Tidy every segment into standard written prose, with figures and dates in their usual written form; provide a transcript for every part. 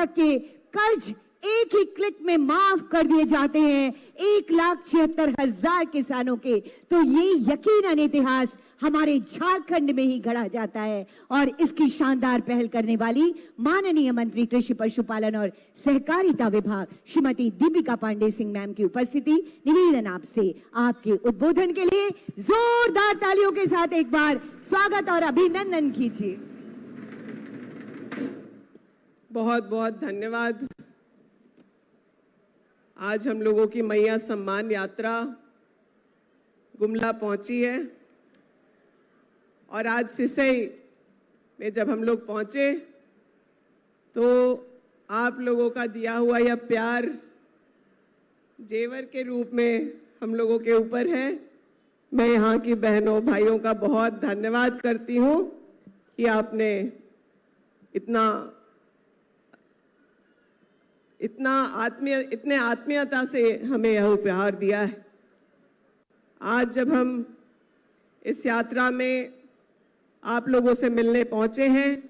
तक के कर्ज एक ही क्लिक में माफ कर दिए जाते हैं 1,76,000 किसानों के। तो ये यकीनन इतिहास हमारे झारखंड में ही गढ़ा जाता है। और इसकी शानदार पहल करने वाली माननीय मंत्री कृषि पशुपालन और सहकारिता विभाग श्रीमती दीपिका पांडे सिंह मैम की उपस्थिति, निवेदन आपसे आपके उद्बोधन के लिए जोरदार तालियों के साथ एक बार स्वागत और अभिनंदन कीजिए। बहुत बहुत धन्यवाद। आज हम लोगों की मैया सम्मान यात्रा गुमला पहुंची है और आज सिसई में जब हम लोग पहुंचे तो आप लोगों का दिया हुआ यह प्यार जेवर के रूप में हम लोगों के ऊपर है। मैं यहाँ की बहनों भाइयों का बहुत धन्यवाद करती हूँ कि आपने इतने आत्मीयता से हमें यह उपहार दिया है। आज जब हम इस यात्रा में आप लोगों से मिलने पहुंचे हैं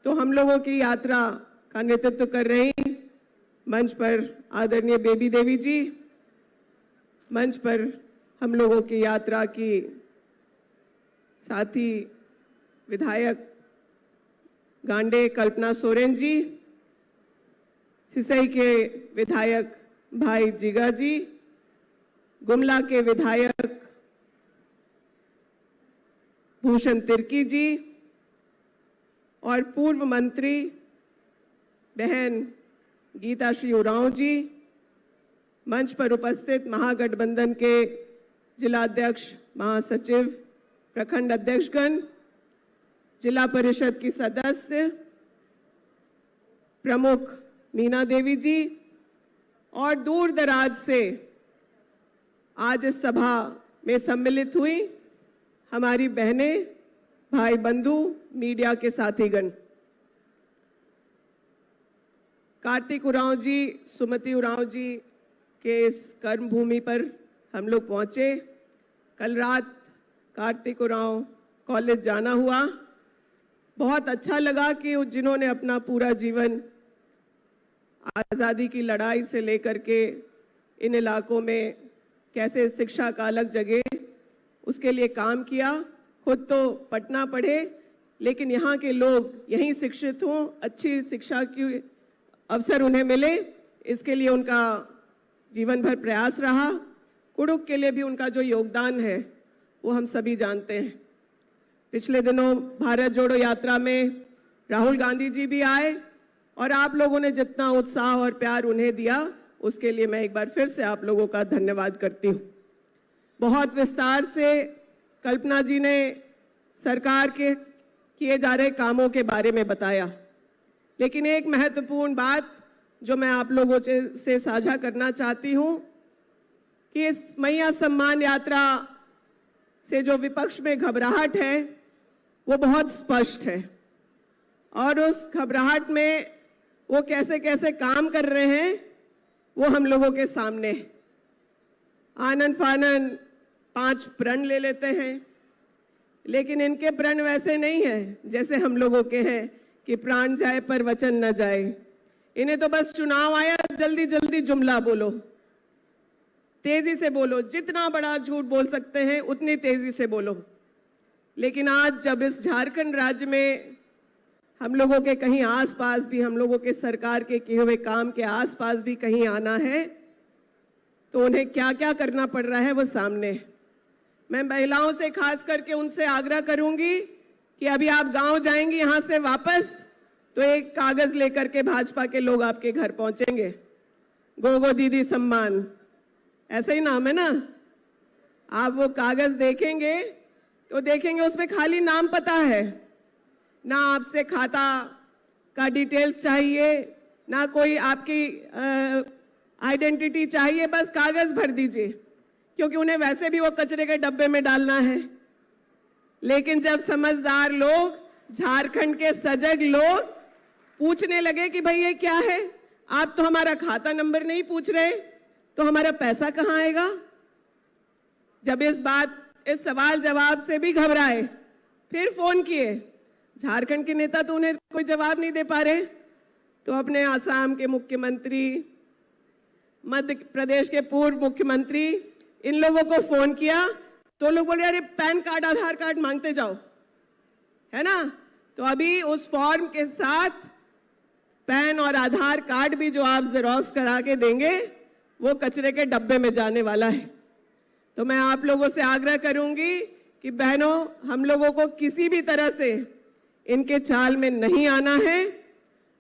तो हम लोगों की यात्रा का नेतृत्व कर रही मंच पर आदरणीय बेबी देवी जी, मंच पर हम लोगों की यात्रा की साथी विधायक गांडे कल्पना सोरेन जी, सिसई के विधायक भाई जिगा जी, गुमला के विधायक भूषण तिर्की जी और पूर्व मंत्री बहन गीता श्री उरांव जी, मंच पर उपस्थित महागठबंधन के जिलाध्यक्ष, महासचिव, प्रखंड अध्यक्षगण, जिला परिषद की सदस्य प्रमुख मीना देवी जी और दूर दराज से आज इस सभा में सम्मिलित हुई हमारी बहनें, भाई बंधु, मीडिया के साथीगण। कार्तिक उरांव जी, सुमति उरांव जी के इस कर्म भूमि पर हम लोग पहुंचे। कल रात कार्तिक उरांव कॉलेज जाना हुआ। बहुत अच्छा लगा कि जिन्होंने अपना पूरा जीवन आज़ादी की लड़ाई से लेकर के इन इलाकों में कैसे शिक्षा का अलग जगह उसके लिए काम किया। खुद तो पटना पढ़े लेकिन यहाँ के लोग यहीं शिक्षित हों, अच्छी शिक्षा की अवसर उन्हें मिले, इसके लिए उनका जीवन भर प्रयास रहा। कुड़ुक के लिए भी उनका जो योगदान है वो हम सभी जानते हैं। पिछले दिनों भारत जोड़ो यात्रा में राहुल गांधी जी भी आए और आप लोगों ने जितना उत्साह और प्यार उन्हें दिया उसके लिए मैं एक बार फिर से आप लोगों का धन्यवाद करती हूँ। बहुत विस्तार से कल्पना जी ने सरकार के किए जा रहे कामों के बारे में बताया, लेकिन एक महत्वपूर्ण बात जो मैं आप लोगों से साझा करना चाहती हूँ कि इस मैया सम्मान यात्रा से जो विपक्ष में घबराहट है वो बहुत स्पष्ट है और उस घबराहट में वो कैसे कैसे काम कर रहे हैं वो हम लोगों के सामने। आनन फानन 5 प्रण ले लेते हैं, लेकिन इनके प्रण वैसे नहीं है जैसे हम लोगों के हैं कि प्राण जाए पर वचन न जाए। इन्हें तो बस चुनाव आया, जल्दी जल्दी जुमला बोलो, तेजी से बोलो, जितना बड़ा झूठ बोल सकते हैं उतनी तेजी से बोलो। लेकिन आज जब इस झारखंड राज्य में हम लोगों के कहीं आसपास भी, हम लोगों के सरकार के किए हुए काम के आसपास भी कहीं आना है तो उन्हें क्या क्या करना पड़ रहा है वो सामने। मैं महिलाओं से खास करके उनसे आग्रह करूंगी कि अभी आप गांव जाएंगी यहाँ से वापस तो एक कागज लेकर के भाजपा के लोग आपके घर पहुंचेंगे। गोगो दीदी सम्मान, ऐसा ही नाम है ना। आप वो कागज देखेंगे तो देखेंगे उसमें खाली नाम पता है, ना आपसे खाता का डिटेल्स चाहिए, ना कोई आपकी आइडेंटिटी चाहिए, बस कागज भर दीजिए क्योंकि उन्हें वैसे भी वो कचरे के डब्बे में डालना है। लेकिन जब समझदार लोग, झारखंड के सजग लोग पूछने लगे कि भाई ये क्या है, आप तो हमारा खाता नंबर नहीं पूछ रहे तो हमारा पैसा कहाँ आएगा। जब इस सवाल जवाब से भी घबराए, फिर फोन किए। झारखंड के नेता तो उन्हें कोई जवाब नहीं दे पा रहे। तो अपने आसाम के मुख्यमंत्री, मध्य प्रदेश के पूर्व मुख्यमंत्री, इन लोगों को फोन किया तो लोग बोले अरे पैन कार्ड आधार कार्ड मांगते जाओ, है ना। तो अभी उस फॉर्म के साथ पैन और आधार कार्ड भी जो आप जेरोक्स करा के देंगे वो कचरे के डब्बे में जाने वाला है। तो मैं आप लोगों से आग्रह करूंगी कि बहनों, हम लोगों को किसी भी तरह से इनके चाल में नहीं आना है।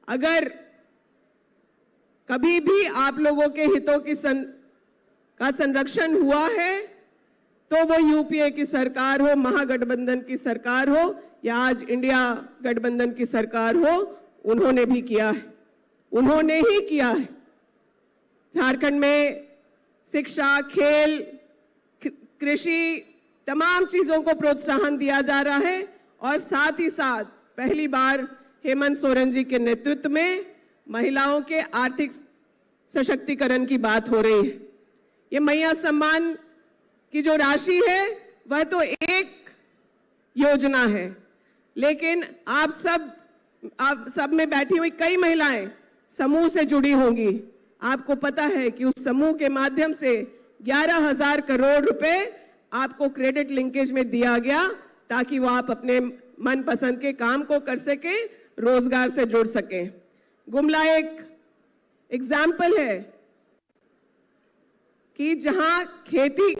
अगर कभी भी आप लोगों के हितों की का संरक्षण हुआ है तो वो यूपीए की सरकार हो, महागठबंधन की सरकार हो या आज इंडिया गठबंधन की सरकार हो, उन्होंने भी किया है, उन्होंने ही किया है। झारखंड में शिक्षा, खेल, कृषि, तमाम चीजों को प्रोत्साहन दिया जा रहा है और साथ ही साथ पहली बार हेमंत सोरेन जी के नेतृत्व में महिलाओं के आर्थिक सशक्तिकरण की बात हो रही है। ये मैया सम्मान की जो राशि है वह तो एक योजना है, लेकिन आप सब में बैठी हुई कई महिलाएं समूह से जुड़ी होंगी। आपको पता है कि उस समूह के माध्यम से 11,000 करोड़ रुपए आपको क्रेडिट लिंकेज में दिया गया ताकि वो आप अपने मनपसंद के काम को कर सके, रोजगार से जुड़ सके। गुमला एक एग्जाम्पल है कि जहां खेती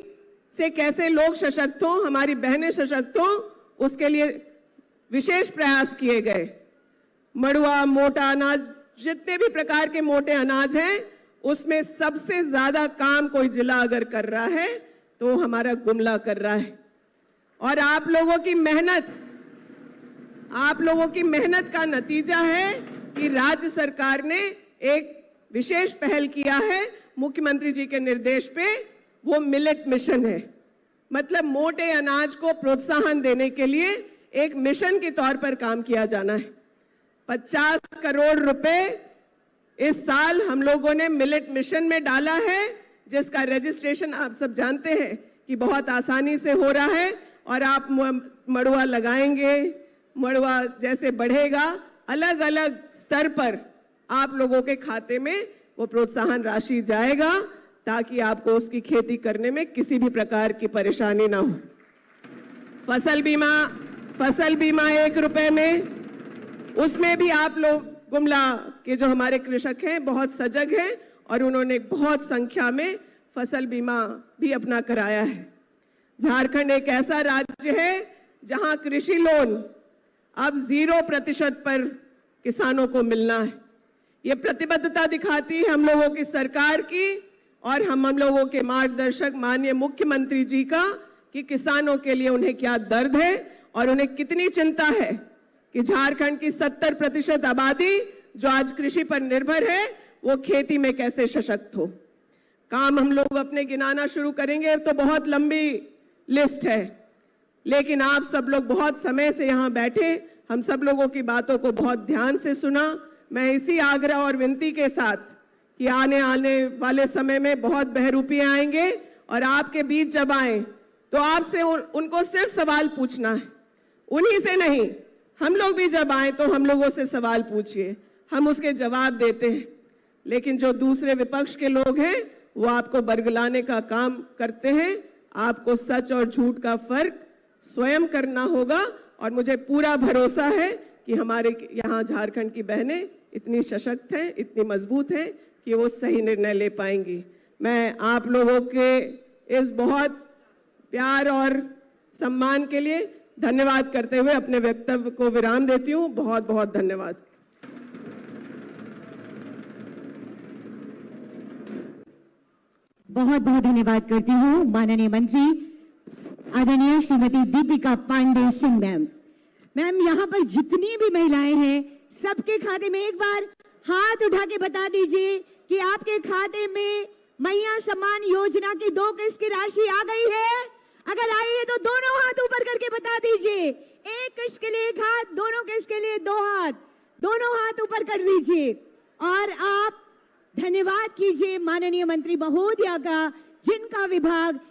से कैसे लोग सशक्त हों, हमारी बहनें सशक्त हों, उसके लिए विशेष प्रयास किए गए। मड़ुआ, मोटा अनाज, जितने भी प्रकार के मोटे अनाज हैं, उसमें सबसे ज्यादा काम कोई जिला अगर कर रहा है तो हमारा गुमला कर रहा है। और आप लोगों की मेहनत का नतीजा है कि राज्य सरकार ने एक विशेष पहल किया है मुख्यमंत्री जी के निर्देश पे, वो मिलेट मिशन है। मतलब मोटे अनाज को प्रोत्साहन देने के लिए एक मिशन के तौर पर काम किया जाना है। 50 करोड़ रुपए इस साल हम लोगों ने मिलेट मिशन में डाला है, जिसका रजिस्ट्रेशन आप सब जानते हैं कि बहुत आसानी से हो रहा है। और आप मड़ुआ लगाएंगे, मड़ुआ जैसे बढ़ेगा, अलग अलग स्तर पर आप लोगों के खाते में वो प्रोत्साहन राशि जाएगा ताकि आपको उसकी खेती करने में किसी भी प्रकार की परेशानी ना हो। फसल बीमा 1 रुपए में, उसमें भी आप लोग, गुमला के जो हमारे कृषक हैं बहुत सजग हैं और उन्होंने बहुत संख्या में फसल बीमा भी अपना कराया है। झारखंड एक ऐसा राज्य है जहां कृषि लोन अब 0% पर किसानों को मिलना है। ये प्रतिबद्धता दिखाती है हम लोगों की सरकार की और हम लोगों के मार्गदर्शक माननीय मुख्यमंत्री जी का, कि किसानों के लिए उन्हें क्या दर्द है और उन्हें कितनी चिंता है कि झारखंड की 70% आबादी जो आज कृषि पर निर्भर है वो खेती में कैसे सशक्त हो। काम हम लोग अपने गिनाना शुरू करेंगे तो बहुत लंबी लिस्ट है, लेकिन आप सब लोग बहुत समय से यहाँ बैठे, हम सब लोगों की बातों को बहुत ध्यान से सुना। मैं इसी आग्रह और विनती के साथ कि आने वाले समय में बहुत बहरूपियां आएंगे और आपके बीच जब आए तो आपसे उनको सिर्फ सवाल पूछना है, उन्हीं से नहीं। हम लोग भी जब आए तो हम लोगों से सवाल पूछिए, हम उसके जवाब देते हैं। लेकिन जो दूसरे विपक्ष के लोग हैं वो आपको बरगलाने का काम करते हैं। आपको सच और झूठ का फर्क स्वयं करना होगा और मुझे पूरा भरोसा है कि हमारे यहाँ झारखंड की बहनें इतनी सशक्त हैं, इतनी मजबूत हैं कि वो सही निर्णय ले पाएंगी। मैं आप लोगों के इस बहुत प्यार और सम्मान के लिए धन्यवाद करते हुए अपने वक्तव्य को विराम देती हूँ। बहुत बहुत धन्यवाद। बहुत बहुत धन्यवाद करती हूँ माननीय मंत्री आदरणीय श्रीमती दीपिका पांडे सिंह मैम। मैम, यहाँ पर जितनी भी महिलाएं हैं सबके खाते में एक बार हाथ उठा के बता दीजिए कि आपके खाते में मैया सम्मान योजना की 2 किस्त की राशि आ गई है। अगर आई है तो दोनों हाथ ऊपर करके बता दीजिए। 1 किस्त के लिए 1 हाथ, दोनों किस्त के लिए 2 हाथ, दोनों हाथ ऊपर कर दीजिए। और आप धन्यवाद कीजिए माननीय मंत्री महोदया का, जिनका विभाग